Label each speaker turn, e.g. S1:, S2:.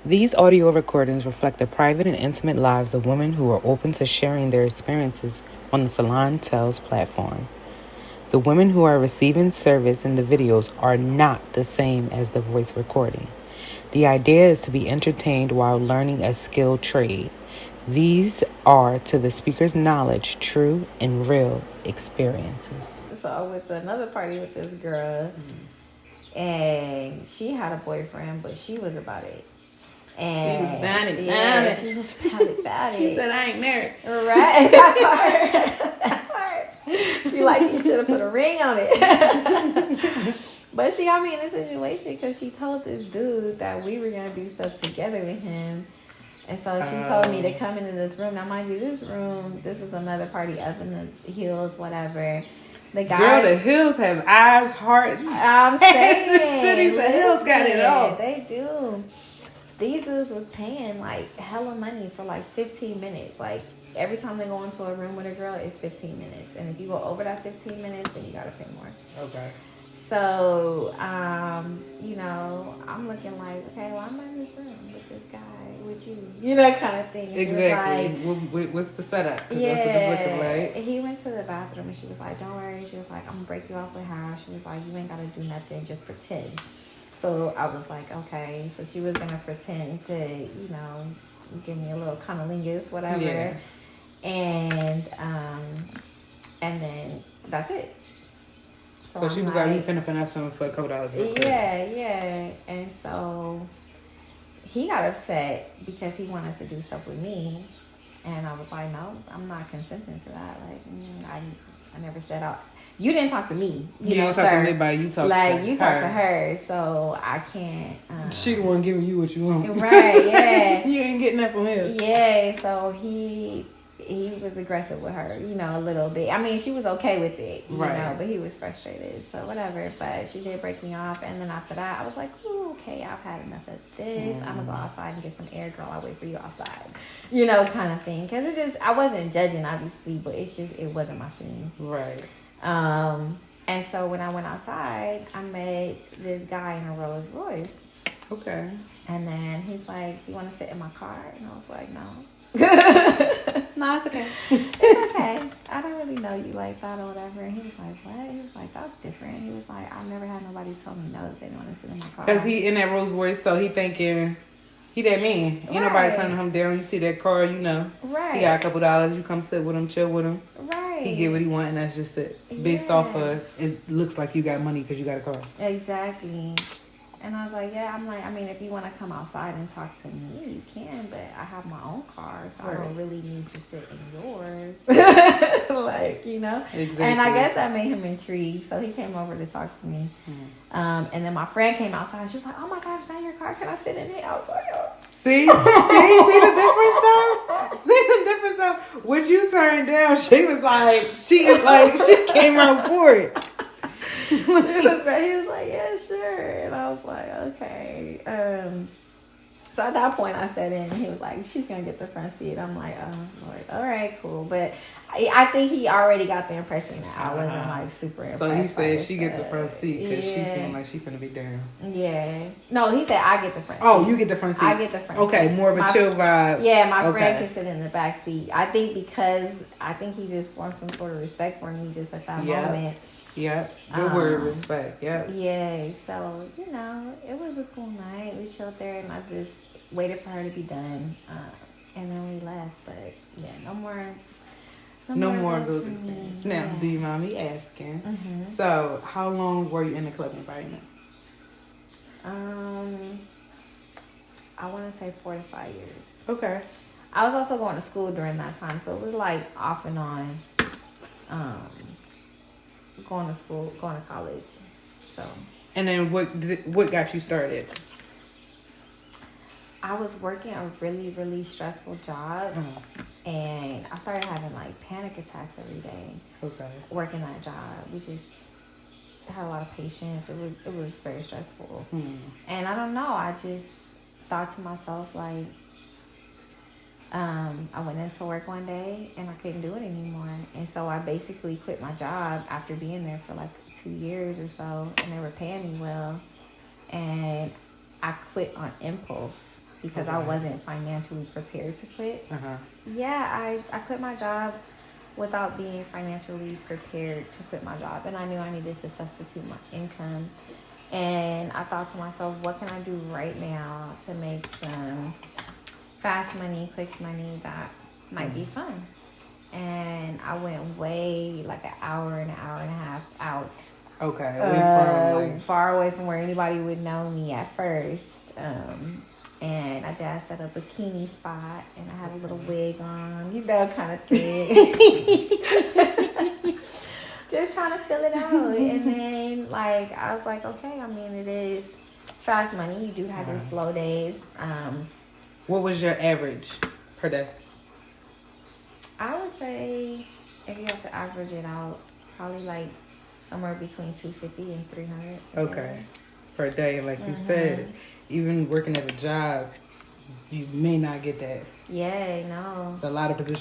S1: These audio recordings reflect the private and intimate lives of women who are open to sharing their experiences on the Salon Tales platform. The women who are receiving service in the videos are not the same as the voice recording. The idea is to be entertained while learning a skilled trade. These are, to the speaker's knowledge, true and real experiences.
S2: So I went to another party with this girl, and she had a boyfriend, but she was about it. And
S3: she was bad it.
S2: Yeah, she was bad it.
S3: She said, I ain't married.
S2: Right, that part. She like, you should have put a ring on it. But she got me in a situation because she told this dude that we were going to do stuff together with him. And so she told me to come into this room. Now, mind you, this is another party up in the hills, whatever. The guys,
S3: girl, the hills have eyes, hearts.
S2: I'm saying.
S3: The hills got it all.
S2: They do. These dudes was paying like hella money for like 15 minutes. Like every time they go into a room with a girl, it's 15 minutes. And if you go over that 15 minutes, then you got to pay more.
S3: Okay.
S2: So, I'm looking like, okay, well, I'm in this room with this guy, with you, kind of thing. And
S3: exactly.
S2: Like,
S3: what's the setup?
S2: Yeah.
S3: That's what it's looking like.
S2: He went to the bathroom and she was like, don't worry. She was like, I'm going to break you off with her. She was like, you ain't got to do nothing. Just pretend. So I was like, okay. So she was going to pretend to, give me a little cunnilingus, whatever.
S3: Yeah.
S2: And then that's it.
S3: So she was like, we finna have something for a couple dollars.
S2: Yeah. And so he got upset because he wanted to do stuff with me. And I was like, no, I'm not consenting to that. Like, I never said out. You didn't talk to me. You
S3: didn't talk to me, but you talked to her.
S2: Like, you talked to her, so I can't.
S3: She the one giving you what you want.
S2: Right, yeah.
S3: You ain't getting that from him.
S2: Yeah, so he was aggressive with her, a little bit. I mean, she was okay with it, you know, but he was frustrated. So whatever. But she did break me off. And then after that, I was like, ooh, okay, I've had enough of this. I'm going to go outside and get some air, girl. I'll wait for you outside, kind of thing. Because I wasn't judging, obviously, but it wasn't my scene.
S3: Right.
S2: And so when I went outside, I met this guy in a Rolls Royce.
S3: Okay.
S2: And then he's like, do you want to sit in my car? And I was like, no.
S3: No, it's okay.
S2: It's okay. I don't really know you like that or whatever. And he was like, what? He was like, that's different. He was like, I've never had nobody tell me no if they want to sit in my car.
S3: Because he in that Rolls Royce, so he thinking, he that man. Ain't nobody turning him down. You see that car,
S2: Right.
S3: He got a couple dollars. You come sit with him, chill with him.
S2: Right.
S3: He get what he want, and that's just it. Based off of, it looks like you got money because you got a car.
S2: Exactly. And I was like, yeah, I'm like, I mean, if you want to come outside and talk to me, you can, but I have my own car, so I don't really need to sit in yours. Exactly. And I guess that made him intrigued, so he came over to talk to me. And then my friend came outside, she was like, oh my God, is that your car? Can I sit in it? I was like, oh.
S3: See the difference though? See the difference though? What you turned down, she came out for it.
S2: He was like, yeah, sure. And I was like, okay. So at that point I sat in and he was like, she's going to get the front seat. I'm like, oh, Lord. All right, cool. But I think he already got the impression that I wasn't like super impressed.
S3: So he said she get the front seat because she seemed like she finna be down.
S2: Yeah. No, he said I get the front seat.
S3: Oh, you get the front seat.
S2: I get the front seat.
S3: Okay, more of a chill vibe.
S2: Yeah, my friend can sit in the back seat. I think he just formed some sort of respect for me just at that moment.
S3: Yep. Good word, respect. Yep.
S2: Yeah. So, it was a cool night. We chilled there and I just waited for her to be done. And then we left. But yeah, no more of those
S3: experiences. Now, do you mind me asking? Mm-hmm. So, how long were you in the club environment?
S2: I want to say 4 to 5 years.
S3: Okay.
S2: I was also going to school during that time, so it was like off and on. Going to school, going to college. So. And
S3: then what got you started?
S2: I was working a really, really stressful job, and I started having like panic attacks every day. Okay. Working that job, we just had a lot of patience. It was very stressful, and I don't know. I just thought to myself like, I went into work one day and I couldn't do it anymore. And so I basically quit my job after being there for like 2 years or so, and they were paying me well. And I quit on impulse. because I wasn't financially prepared to quit.
S1: Uh-huh.
S2: Yeah, I quit my job without being financially prepared to quit my job. And I knew I needed to substitute my income. And I thought to myself, what can I do right now to make some fast money, quick money that might be fun? And I went way, like an hour and a half out.
S1: Okay.
S2: Far away from where anybody would know me at first. And I just set a bikini spot, and I had a little wig on, kind of thing. Just trying to fill it out. And then, like, I was like, okay, I mean, it is fast money. You do have your slow days.
S1: What was your average per day?
S2: I would say, if you have to average it out, probably like somewhere between 250 and 300.
S1: Okay. Per day, like you said, even working at a job, you may not get that.
S2: Yeah, no.
S1: It's a lot of positions